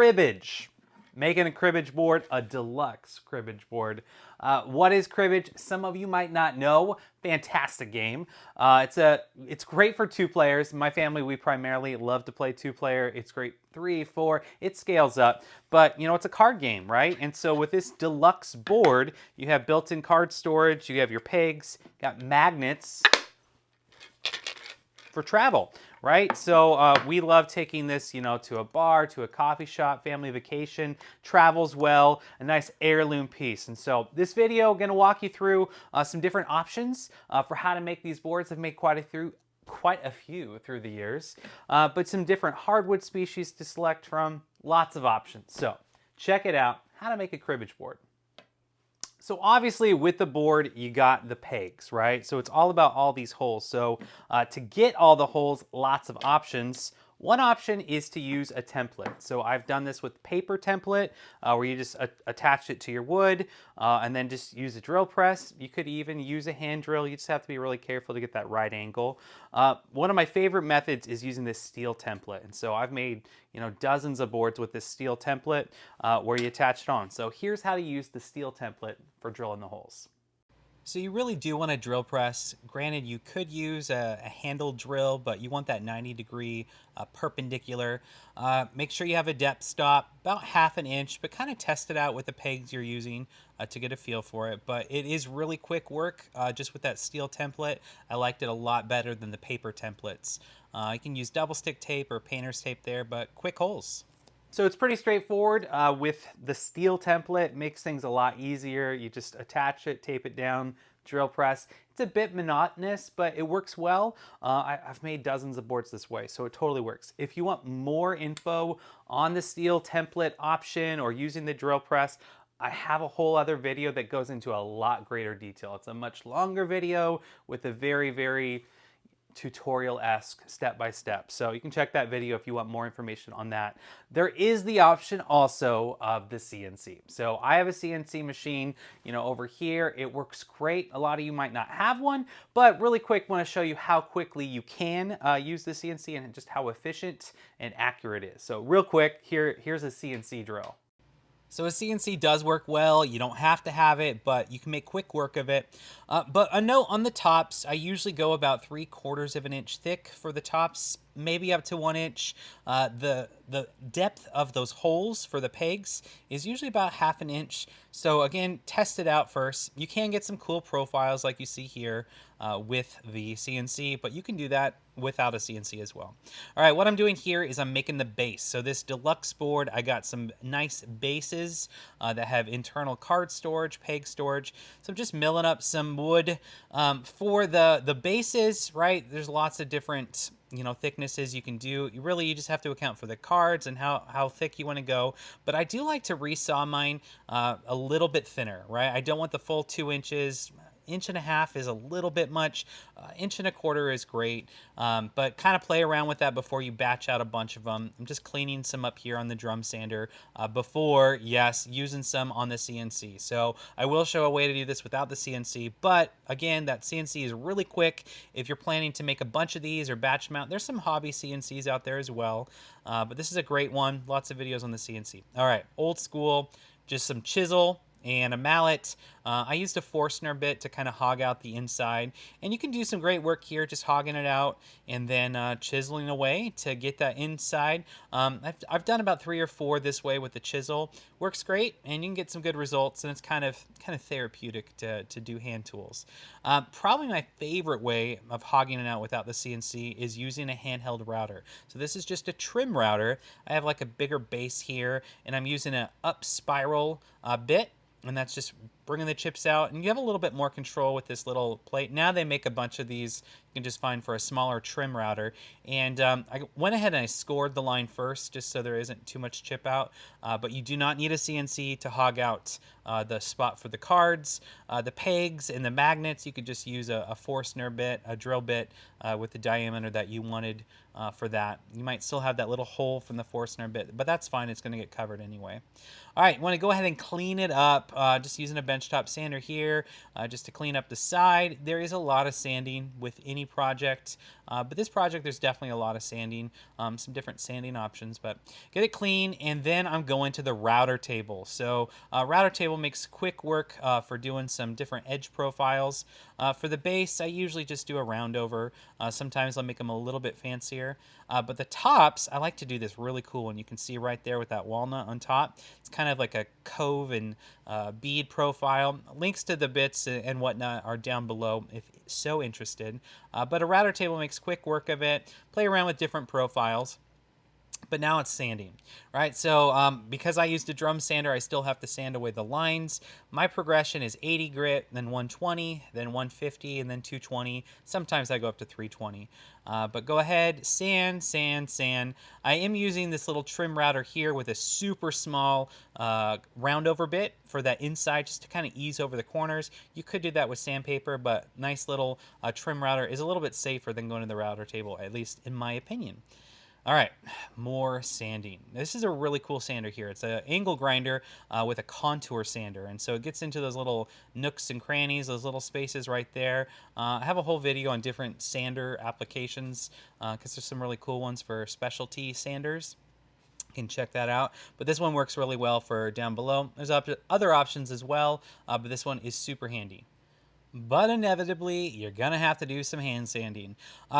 cribbage. Making a cribbage board, a deluxe cribbage board. What is cribbage? Some of you might not know. Fantastic game. It's great for 2 players. In my family, we primarily love to play 2-player. It's great 3, 4. It scales up, but you know, it's a card game, right? And so with this deluxe board, you have built-in card storage. You have your pegs, got magnets for travel, right? So we love taking this, you know, to a bar, to a coffee shop, family vacation, travels well, a nice heirloom piece. And so this video, going to walk you through some different options for how to make these boards. I've made quite a few through the years, but some different hardwood species to select from, lots of options. So check it out, how to make a cribbage board. So obviously with the board, you got the pegs, right? So it's all about all these holes. So to get all the holes, lots of options. One option is to use a template. So I've done this with paper template where you just attach it to your wood and then just use a drill press. You could even use a hand drill. You just have to be really careful to get that right angle. One of my favorite methods is using this steel template. And so I've made, you know, dozens of boards with this steel template where you attach it on. So here's how to use the steel template for drilling the holes. So you really do want a drill press. Granted, you could use a handle drill, but you want that 90-degree perpendicular. Make sure you have a depth stop, about 1/2 inch, but kind of test it out with the pegs you're using to get a feel for it. But it is really quick work just with that steel template. I liked it a lot better than the paper templates. You can use double stick tape or painter's tape there, but quick holes. So it's pretty straightforward with the steel template. It makes things a lot easier. You just attach it, tape it down, drill press. It's a bit monotonous, but it works well. I've made dozens of boards this way, so it totally works. If you want more info on the steel template option or using the drill press, I have a whole other video that goes into a lot greater detail. It's a much longer video with a very tutorial-esque step-by-step. So you can check that video if you want more information on that. There is the option also of the CNC. So I have a CNC machine, you know, over here. It works great. A lot of you might not have one, but really quick, want to show you how quickly you can use the CNC and just how efficient and accurate it is. So real quick, here's a CNC drill. So a CNC does work well. You don't have to have it, but you can make quick work of it. But a note on the tops, I usually go about 3/4 of an inch thick for the tops, maybe up to 1 inch. The depth of those holes for the pegs is usually about 1/2 inch. So again, test it out first. You can get some cool profiles like you see here with the CNC, but you can do that without a CNC as well. All right, what I'm doing here is I'm making the base. So this deluxe board, I got some nice bases that have internal card storage, peg storage. So I'm just milling up some wood for the bases, right? There's lots of different, you know, thicknesses you can do. You just have to account for the cards and how thick you want to go. But I do like to resaw mine a little bit thinner, right? I don't want the full 2 inches. 1.5 inches is a little bit much. 1.25 inches is great, but kind of play around with that before you batch out a bunch of them. I'm just cleaning some up here on the drum sander before, yes, using some on the CNC. So I will show a way to do this without the CNC, but again, that CNC is really quick. If you're planning to make a bunch of these or batch them out, there's some hobby CNCs out there as well, but this is a great one. Lots of videos on the CNC. All right, old school, just some chisel and a mallet. I used a Forstner bit to kind of hog out the inside, and you can do some great work here just hogging it out and then chiseling away to get that inside. I've done about 3 or 4 this way with the chisel. Works great, and you can get some good results, and it's kind of therapeutic to do hand tools. Probably my favorite way of hogging it out without the CNC is using a handheld router. So this is just a trim router. I have like a bigger base here, and I'm using an up spiral bit, and that's just bringing the chips out, and you have a little bit more control with this little plate. Now they make a bunch of these you can just find for a smaller trim router, and I went ahead and I scored the line first just so there isn't too much chip out, but you do not need a CNC to hog out the spot for the cards. The pegs and the magnets, you could just use a Forstner bit, a drill bit with the diameter that you wanted for that. You might still have that little hole from the Forstner bit, but that's fine. It's going to get covered anyway. All right, you want to go ahead and clean it up just using a bench benchtop sander here just to clean up the side. There is a lot of sanding with any project, but this project there's definitely a lot of sanding, some different sanding options, but get it clean. And then I'm going to the router table. So router table makes quick work for doing some different edge profiles. For the base, I usually just do a round over. Sometimes I'll make them a little bit fancier. But the tops, I like to do this really cool one. You can see right there with that walnut on top. It's kind of like a cove and bead profile. Links to the bits and whatnot are down below if so interested. But a router table makes quick work of it. Play around with different profiles. But now it's sanding, right? So because I used a drum sander, I still have to sand away the lines. My progression is 80 grit, then 120, then 150, and then 220. Sometimes I go up to 320. But go ahead, sand, sand, sand. I am using this little trim router here with a super small roundover bit for that inside, just to kind of ease over the corners. You could do that with sandpaper, but nice little trim router is a little bit safer than going to the router table, at least in my opinion. All right, more sanding. This is a really cool sander here. It's an angle grinder with a contour sander. And so it gets into those little nooks and crannies, those little spaces right there. I have a whole video on different sander applications because there's some really cool ones for specialty sanders. You can check that out. But this one works really well for down below. There's other options as well, but this one is super handy. But inevitably, you're going to have to do some hand sanding.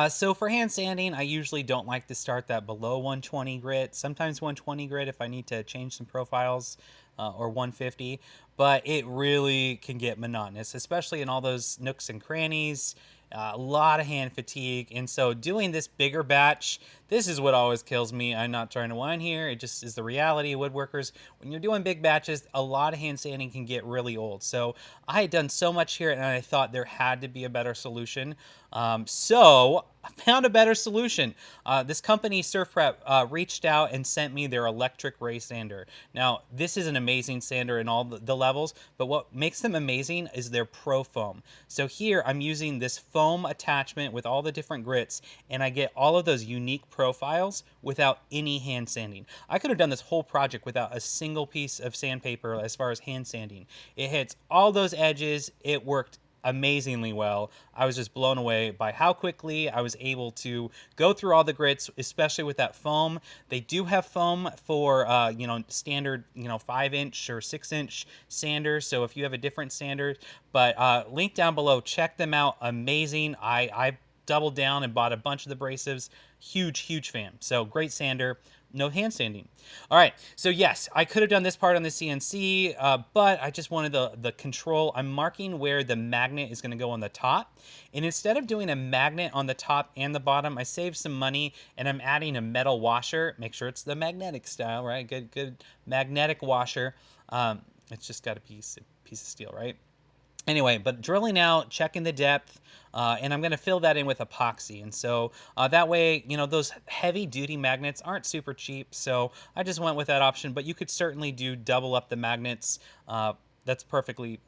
So for hand sanding, I usually don't like to start that below 120 grit. Sometimes 120 grit if I need to change some profiles, or 150. But it really can get monotonous, especially in all those nooks and crannies. A lot of hand fatigue. And so doing this bigger batch, this is what always kills me. I'm not trying to whine here. It just is the reality of woodworkers. When you're doing big batches, a lot of hand sanding can get really old. So I had done so much here and I thought there had to be a better solution. So I found a better solution. This company, Surf Prep, reached out and sent me their electric ray sander. Now, this is an amazing sander in all the levels, but what makes them amazing is their Pro Foam. So here I'm using this foam attachment with all the different grits, and I get all of those unique profiles without any hand sanding. I could have done this whole project without a single piece of sandpaper as far as hand sanding. It hits all those edges. It worked amazingly well. I was just blown away by how quickly I was able to go through all the grits, especially with that foam. They do have foam for standard 5-inch or 6-inch sanders. So if you have a different standard, but link down below, check them out. Amazing. I doubled down and bought a bunch of the abrasives. Huge fan. So great sander. No hand sanding. All right, so yes, I could have done this part on the CNC, but I just wanted the control. I'm marking where the magnet is going to go on the top. And instead of doing a magnet on the top and the bottom, I saved some money and I'm adding a metal washer. Make sure it's the magnetic style, right? Good magnetic washer. It's just got a piece of steel, right? Anyway, but drilling out, checking the depth, and I'm going to fill that in with epoxy. And so that way, those heavy duty magnets aren't super cheap. So I just went with that option, but you could certainly double up the magnets. That's perfectly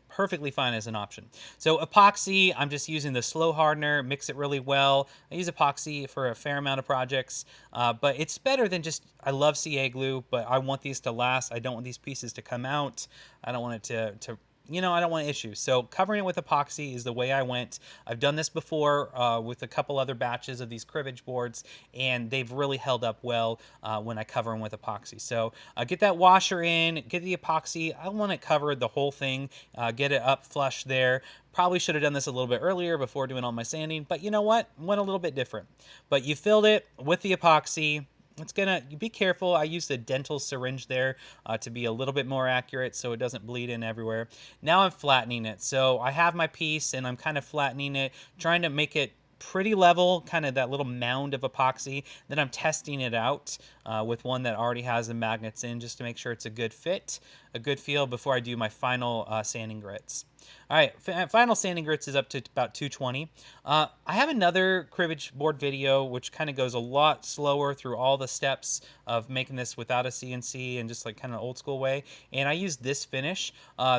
fine as an option. So epoxy, I'm just using the slow hardener, mix it really well. I use epoxy for a fair amount of projects, but it's better than I love CA glue, but I want these to last. I don't want these pieces to come out. I don't want it to I don't want issues. So covering it with epoxy is the way I went. I've done this before with a couple other batches of these cribbage boards, and they've really held up well when I cover them with epoxy. So get that washer in, get the epoxy. I want it covered the whole thing, get it up flush there. Probably should have done this a little bit earlier before doing all my sanding, but you know what? Went a little bit different. But you filled it with the epoxy. It's gonna, be careful. I used a dental syringe there to be a little bit more accurate so it doesn't bleed in everywhere. Now I'm flattening it. So I have my piece and I'm kind of flattening it, trying to make it pretty level, kind of that little mound of epoxy. Then I'm testing it out with one that already has the magnets in just to make sure it's a good fit, a good feel before I do my final sanding grits. All right, final sanding grits is up to about 220. I have another cribbage board video which kind of goes a lot slower through all the steps of making this without a CNC and just like kind of old school way. And I use this finish.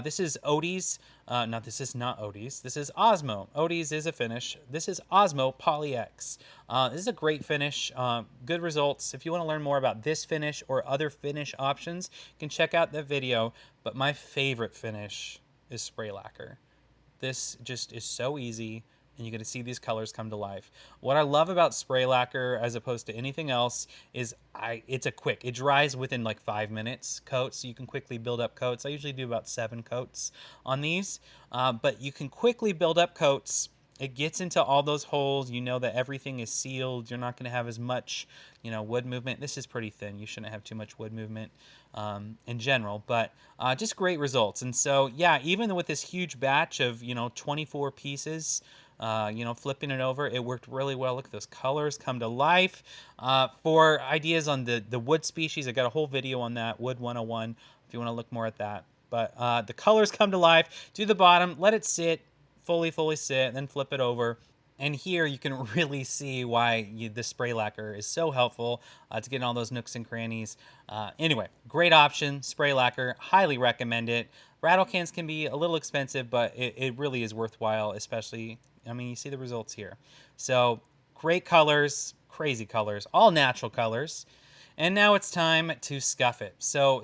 This is Odie's. No, this is not Odie's. This is Osmo. Odie's is a finish. This is Osmo Polyx. This is a great finish. Good results. If you want to learn more about this finish or other finish options, you can check out the video. But my favorite finish is spray lacquer. This just is so easy, and you're going to see these colors come to life. What I love about spray lacquer as opposed to anything else is it dries within like 5 minutes coats, so you can quickly build up coats. I usually do about 7 coats on these, but you can quickly build up coats. It gets into all those holes. You know that everything is sealed. You're not going to have as much, wood movement. This is pretty thin. You shouldn't have too much wood movement in general, but just great results. And so, yeah, even with this huge batch of, 24 pieces, flipping it over, it worked really well. Look at those colors come to life. For ideas on the wood species, I got a whole video on that, Wood 101, if you want to look more at that. But the colors come to life. Do the bottom, let it sit, fully sit, then flip it over. And here you can really see why the spray lacquer is so helpful to get in all those nooks and crannies. Anyway, great option, spray lacquer, highly recommend it. Rattle cans can be a little expensive, but it really is worthwhile, especially, I mean, you see the results here. So great colors, crazy colors, all natural colors. And now it's time to scuff it. So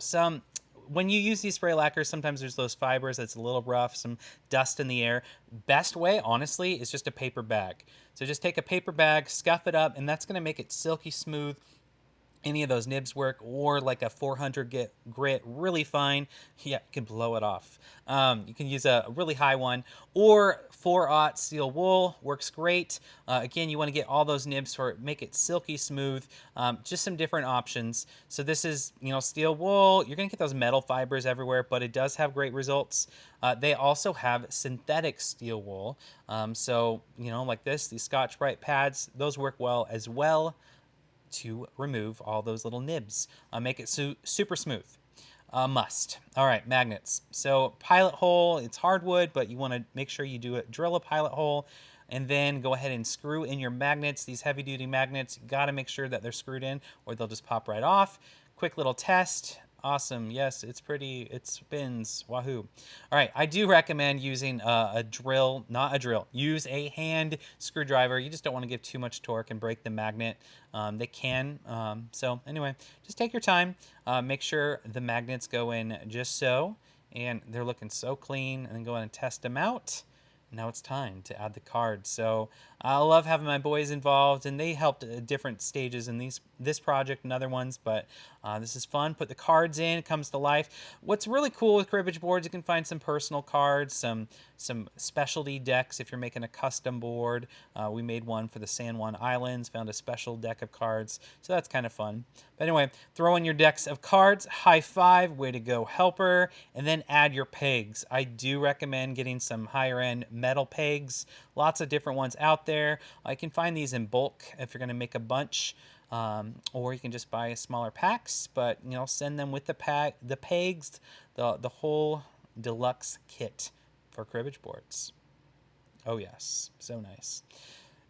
when you use these spray lacquers, sometimes there's those fibers that's a little rough, some dust in the air. Best way, honestly, is just a paper bag. So just take a paper bag, scuff it up, and that's going to make it silky smooth. Any of those nibs work, or like a 400 grit, really fine. Yeah, you can blow it off. You can use a really high one, or 4/0 steel wool works great. Again, you want to get all those nibs for make it silky smooth. Just some different options. So this is, steel wool. You're gonna get those metal fibers everywhere, but it does have great results. They also have synthetic steel wool. So like these Scotch-Brite pads, those work well as well to remove all those little nibs. Make it super smooth. Must. All right, magnets. So pilot hole, it's hardwood, but you want to make sure you do it. Drill a pilot hole, and then go ahead and screw in your magnets. These heavy-duty magnets, you got to make sure that they're screwed in, or they'll just pop right off. Quick little test. Awesome. Yes, it's pretty. It spins. Wahoo. All right. I do recommend using a drill, not a drill. Use a hand screwdriver. You just don't want to give too much torque and break the magnet. They can. So anyway, just take your time. Make sure the magnets go in just so. And they're looking so clean. And then go ahead and test them out. Now it's time to add the cards. So I love having my boys involved, and they helped at different stages in this project and other ones, but this is fun. Put the cards in, it comes to life. What's really cool with cribbage boards, you can find some personal cards, some specialty decks if you're making a custom board. We made one for the San Juan Islands, found a special deck of cards, so that's kind of fun. But anyway, throw in your decks of cards, high five, way to go, helper, and then add your pegs. I do recommend getting some higher end metal pegs. Lots of different ones out there. I can find these in bulk if you're going to make a bunch, or you can just buy smaller packs. But send them with the pegs, the whole deluxe kit for cribbage boards. Oh yes, so nice.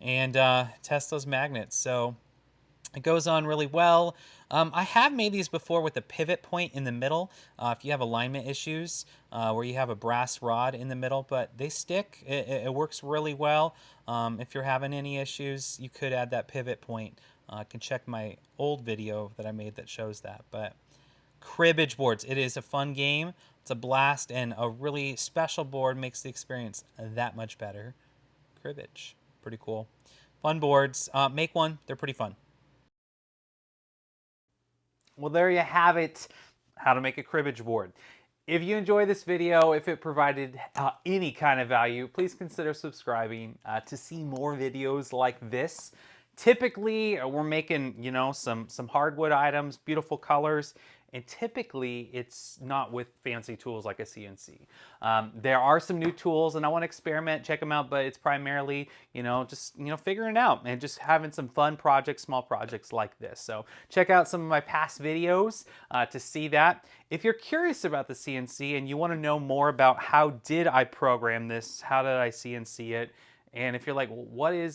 And test those magnets. So it goes on really well. I have made these before with a pivot point in the middle if you have alignment issues where you have a brass rod in the middle, but they stick. It works really well. If you're having any issues, you could add that pivot point. I can check my old video that I made that shows that. But cribbage boards, it is a fun game. It's a blast, and a really special board makes the experience that much better. Cribbage, pretty cool. Fun boards. Make one. They're pretty fun. Well, there you have it, how to make a cribbage board. If you enjoyed this video, if it provided any kind of value, please consider subscribing to see more videos like this. Typically, we're making, some hardwood items, beautiful colors, and typically it's not with fancy tools like a CNC. There are some new tools, and I want to experiment, check them out, but it's primarily, just, figuring it out and just having some fun projects, small projects like this. So check out some of my past videos to see that. If you're curious about the CNC and you want to know more about how did I program this, how did I CNC it, and if you're like, well,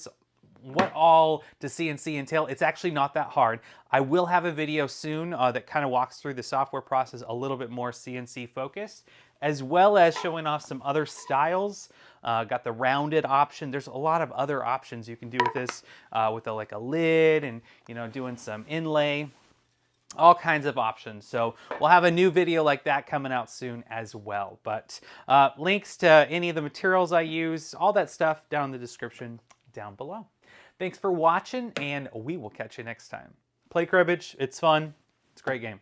what all does CNC entail? It's actually not that hard. I will have a video soon that kind of walks through the software process a little bit more CNC focused, as well as showing off some other styles. Got the rounded option. There's a lot of other options you can do with this, with like a lid and doing some inlay. all kinds of options. So we'll have a new video like that coming out soon as well. But links to any of the materials I use, all that stuff down in the description down below. Thanks for watching, and we will catch you next time. Play Cribbage. It's fun. It's a great game.